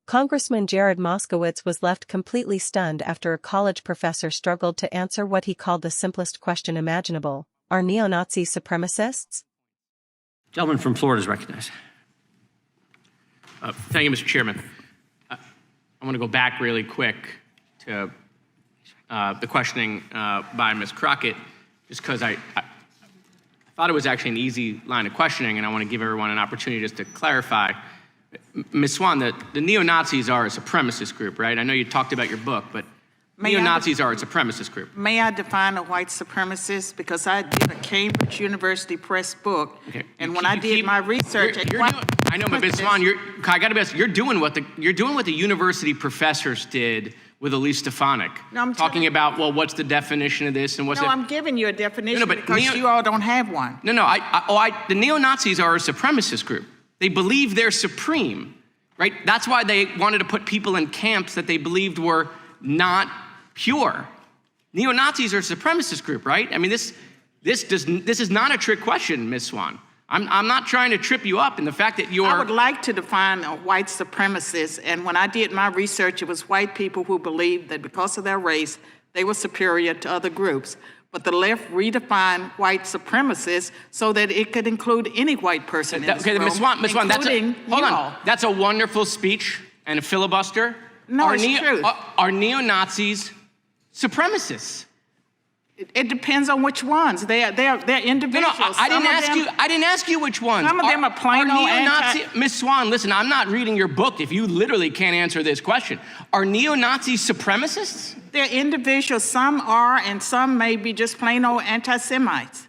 Congressman Jared Moskowitz was left completely stunned after a college professor struggled to answer what he called the simplest question imaginable: are neo-Nazis supremacists? Gentleman from Florida is recognized. Thank you, Mr. Chairman. I want to go back really quick to the questioning by Ms. Crockett, just because I thought it was actually an easy line of questioning, and I want to give everyone an opportunity just to clarify. Ms. Swan, the neo-Nazis are a supremacist group, right? I know you talked about your book, but neo-Nazis are a supremacist group. May I define a white supremacist? Because I did a Cambridge University Press book, Okay. and when I did my research, I know, but Ms. Swan, I got to be honest, you're doing what the university professors did with Elise Stefanik, talking about, well, what's the definition of this and what's No, I'm giving you a definition but because you all don't have one. No, the neo-Nazis are a supremacist group. They believe they're supreme, right? That's why they wanted to put people in camps that they believed were not pure. Neo-Nazis are a supremacist group, right? I mean, this is not a trick question, Ms. Swan. I'm not trying to trip you up in the fact that you're... I would like to define a white supremacist, and when I did my research, it was white people who believed that because of their race, they were superior to other groups. But the left redefined white supremacists so that it could include any white person in this room, Ms. Swan, including hold on. That's a wonderful speech and a filibuster. No, it's true. Are neo-Nazis supremacists? It depends on which ones. They're individuals. No, I didn't ask you which ones. Some of them are plain old neo-Nazi. Ms. Swan, listen, I'm not reading your book if you literally can't answer this question. Are neo-Nazis supremacists? They're individuals. Some are, and some may be just plain old anti-Semites.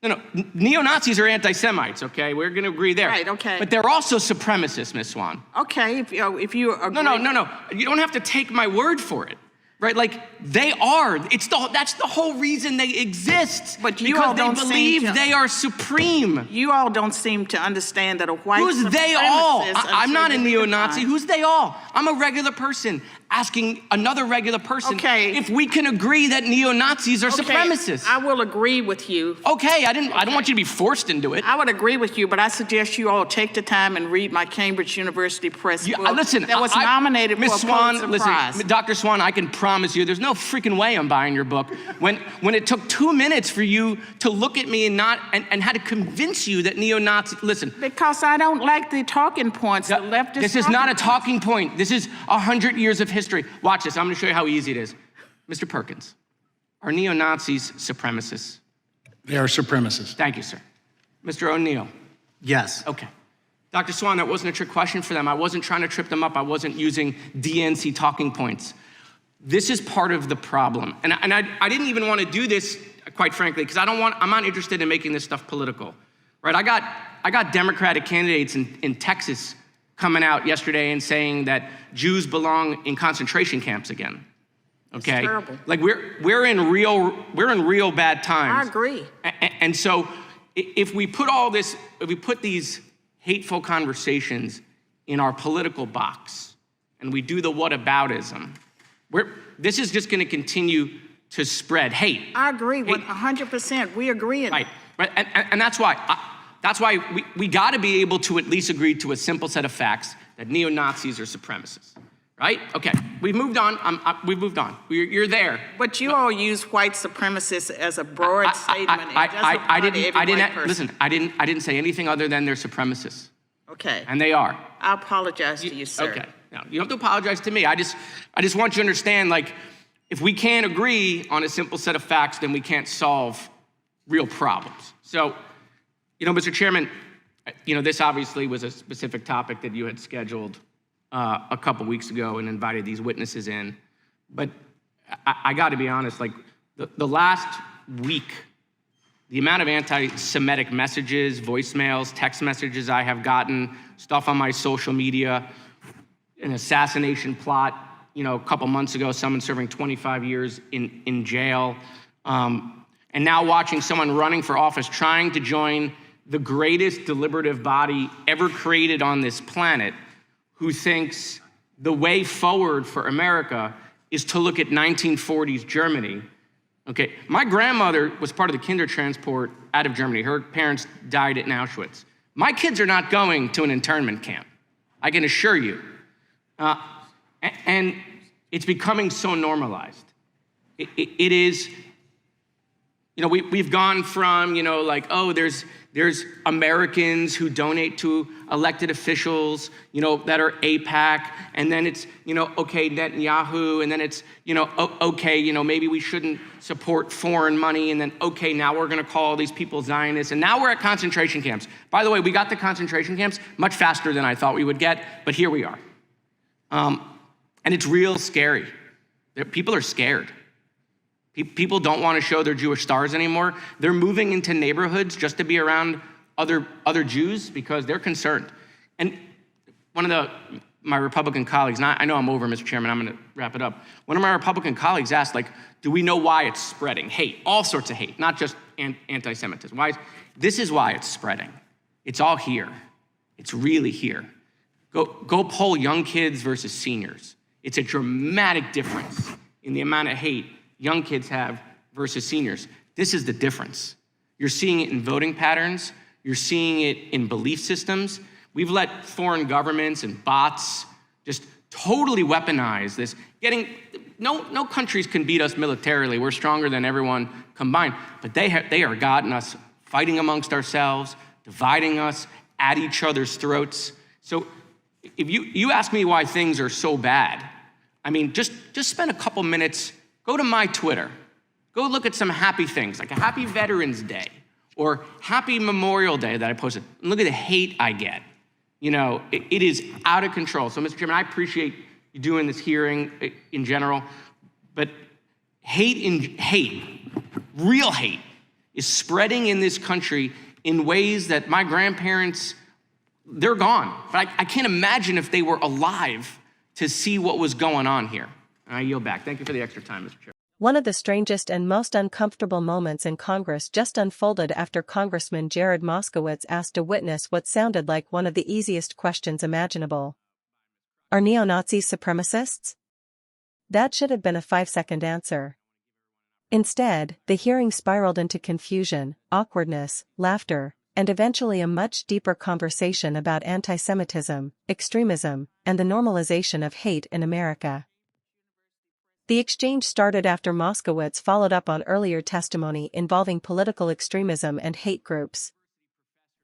No. Neo-Nazis are anti-Semites, okay? We're going to agree there. Right, okay. But they're also supremacists, Ms. Swan. Okay, if you agree. No. You don't have to take my word for it. Right, like they are. That's the whole reason they exist. But you all don't because they believe they are supreme. You all don't seem to understand that a white Who's they all? supremacist I'm not a neo-Nazi. until Who's they all? I'm a regular person asking another regular person if we can agree that neo-Nazis are supremacists. I will agree with you. Okay, I don't want you to be forced into it. I would agree with you, but I suggest you all take the time and read my Cambridge University Press book listen, that was nominated for a Pulitzer Prize. Listen, Dr. Swan, I can promise you there's no freaking way I'm buying your book. When it took 2 minutes for you to look at me and had to convince you that neo-Nazi, listen. Because I don't like the talking points. The leftist This is not a talking point. This is 100 years of history. Watch this. I'm going to show you how easy it is. Mr. Perkins, are neo-Nazis supremacists? They are supremacists. Thank you, sir. Mr. O'Neill? Yes. Okay. Dr. Swan, that wasn't a trick question for them. I wasn't trying to trip them up. I wasn't using DNC talking points. This is part of the problem. And I didn't even want to do this, quite frankly, because I'm not interested in making this stuff political. Right? I got Democratic candidates in Texas coming out yesterday and saying that Jews belong in concentration camps again. Okay? It's terrible. Like we're in real bad times. I agree. And so if we put these hateful conversations in our political box and we do the whataboutism, this is just going to continue to spread hate. I agree with 100%. We agree. Right. And that's why we got to be able to at least agree to a simple set of facts that neo-Nazis are supremacists. Right? Okay. We've moved on. We've moved on. You're there. But you all use white supremacists as a broad statement. I didn't. Listen. I didn't say anything other than they're supremacists. Okay. And they are. I apologize to you, sir. Okay. No, you don't have to apologize to me. I just want you to understand, like, if we can't agree on a simple set of facts, then we can't solve real problems. So, Mr. Chairman, this obviously was a specific topic that you had scheduled a couple weeks ago and invited these witnesses in. But I got to be honest, like the last week, the amount of anti-Semitic messages, voicemails, text messages I have gotten, stuff on my social media, an assassination plot, a couple months ago, someone serving 25 years in jail, and now watching someone running for office trying to join the greatest deliberative body ever created on this planet, who thinks the way forward for America is to look at 1940s Germany. Okay, my grandmother was part of the Kindertransport out of Germany. Her parents died at Auschwitz. My kids are not going to an internment camp, I can assure you. And it's becoming so normalized. It is, we've gone from, oh, there's Americans who donate to elected officials, that are AIPAC, and then it's, okay, Netanyahu, and then it's, okay, maybe we shouldn't support foreign money, and then, okay, now we're gonna call these people Zionists, and now we're at concentration camps. By the way, we got to concentration camps much faster than I thought we would get, but here we are. And it's real scary. People are scared. People don't want to show their Jewish stars anymore. They're moving into neighborhoods just to be around other Jews because they're concerned. And one of my Republican colleagues, and I know I'm over, Mr. Chairman, I'm going to wrap it up. One of my Republican colleagues asked, do we know why it's spreading? Hate, all sorts of hate, not just anti-Semitism. This is why it's spreading. It's all here. It's really here. Go poll young kids versus seniors. It's a dramatic difference in the amount of hate young kids have versus seniors. This is the difference. You're seeing it in voting patterns. You're seeing it in belief systems. We've let foreign governments and bots just totally weaponize this. No countries can beat us militarily. We're stronger than everyone combined. But they are gotten us fighting amongst ourselves, dividing us at each other's throats. So if you ask me why things are so bad, just spend a couple minutes. Go to my Twitter. Go look at some happy things, like a happy Veterans Day or happy Memorial Day that I posted. And look at the hate I get. It is out of control. So, Mr. Chairman, I appreciate you doing this hearing in general, but real hate, is spreading in this country in ways that my grandparents, they're gone. But I can't imagine if they were alive to see what was going on here. I yield back. Thank you for the extra time, Mr. Chair. One of the strangest and most uncomfortable moments in Congress just unfolded after Congressman Jared Moskowitz asked a witness what sounded like one of the easiest questions imaginable. Are neo-Nazis supremacists? That should have been a 5-second answer. Instead, the hearing spiraled into confusion, awkwardness, laughter, and eventually a much deeper conversation about anti-Semitism, extremism, and the normalization of hate in America. The exchange started after Moskowitz followed up on earlier testimony involving political extremism and hate groups.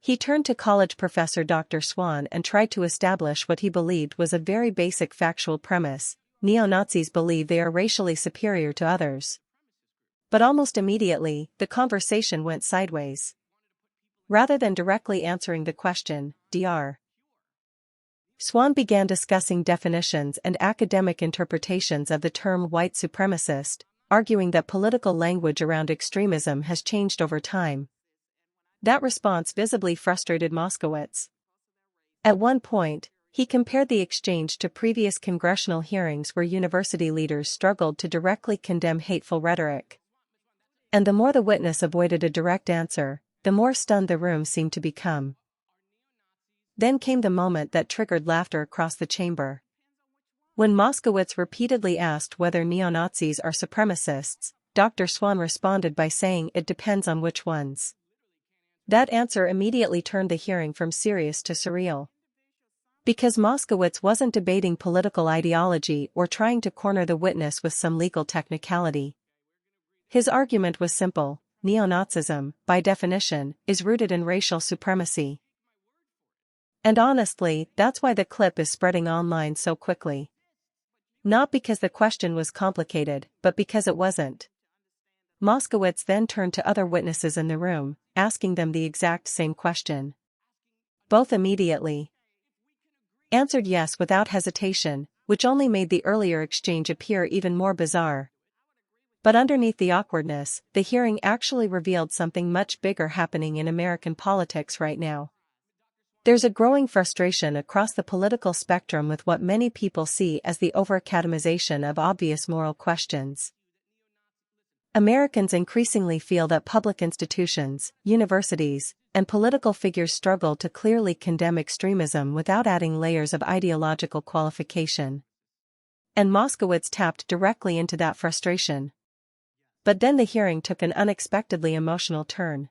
He turned to college professor Dr. Swan and tried to establish what he believed was a very basic factual premise: neo-Nazis believe they are racially superior to others. But almost immediately, the conversation went sideways. Rather than directly answering the question, Dr. Swan began discussing definitions and academic interpretations of the term white supremacist, arguing that political language around extremism has changed over time. That response visibly frustrated Moskowitz. At one point, he compared the exchange to previous congressional hearings where university leaders struggled to directly condemn hateful rhetoric. And the more the witness avoided a direct answer, the more stunned the room seemed to become. Then came the moment that triggered laughter across the chamber. When Moskowitz repeatedly asked whether neo-Nazis are supremacists, Dr. Swan responded by saying it depends on which ones. That answer immediately turned the hearing from serious to surreal. Because Moskowitz wasn't debating political ideology or trying to corner the witness with some legal technicality. His argument was simple: neo-Nazism, by definition, is rooted in racial supremacy. And honestly, that's why the clip is spreading online so quickly. Not because the question was complicated, but because it wasn't. Moskowitz then turned to other witnesses in the room, asking them the exact same question. Both immediately answered yes without hesitation, which only made the earlier exchange appear even more bizarre. But underneath the awkwardness, the hearing actually revealed something much bigger happening in American politics right now. There's a growing frustration across the political spectrum with what many people see as the over-academization of obvious moral questions. Americans increasingly feel that public institutions, universities, and political figures struggle to clearly condemn extremism without adding layers of ideological qualification. And Moskowitz tapped directly into that frustration. But then the hearing took an unexpectedly emotional turn.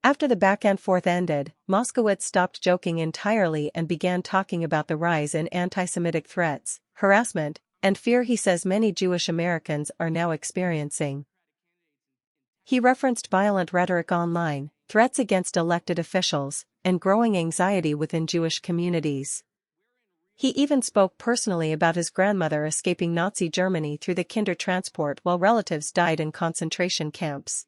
After the back and forth ended, Moskowitz stopped joking entirely and began talking about the rise in anti-Semitic threats, harassment, and fear he says many Jewish Americans are now experiencing. He referenced violent rhetoric online, threats against elected officials, and growing anxiety within Jewish communities. He even spoke personally about his grandmother escaping Nazi Germany through the Kindertransport while relatives died in concentration camps.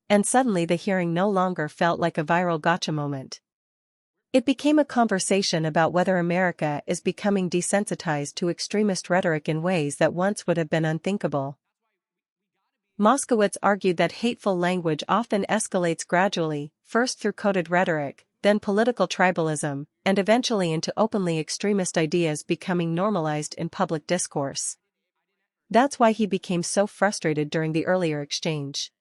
And suddenly the hearing no longer felt like a viral gotcha moment. It became a conversation about whether America is becoming desensitized to extremist rhetoric in ways that once would have been unthinkable. Moskowitz argued that hateful language often escalates gradually, first through coded rhetoric, then political tribalism, and eventually into openly extremist ideas becoming normalized in public discourse. That's why he became so frustrated during the earlier exchange.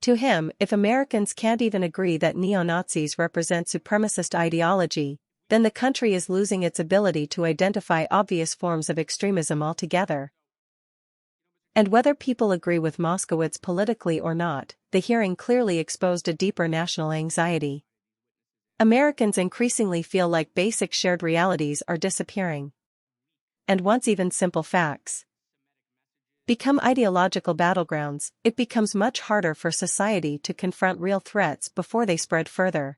To him, if Americans can't even agree that neo-Nazis represent supremacist ideology, then the country is losing its ability to identify obvious forms of extremism altogether. And whether people agree with Moskowitz politically or not, the hearing clearly exposed a deeper national anxiety. Americans increasingly feel like basic shared realities are disappearing. And once even simple facts become ideological battlegrounds, it becomes much harder for society to confront real threats before they spread further.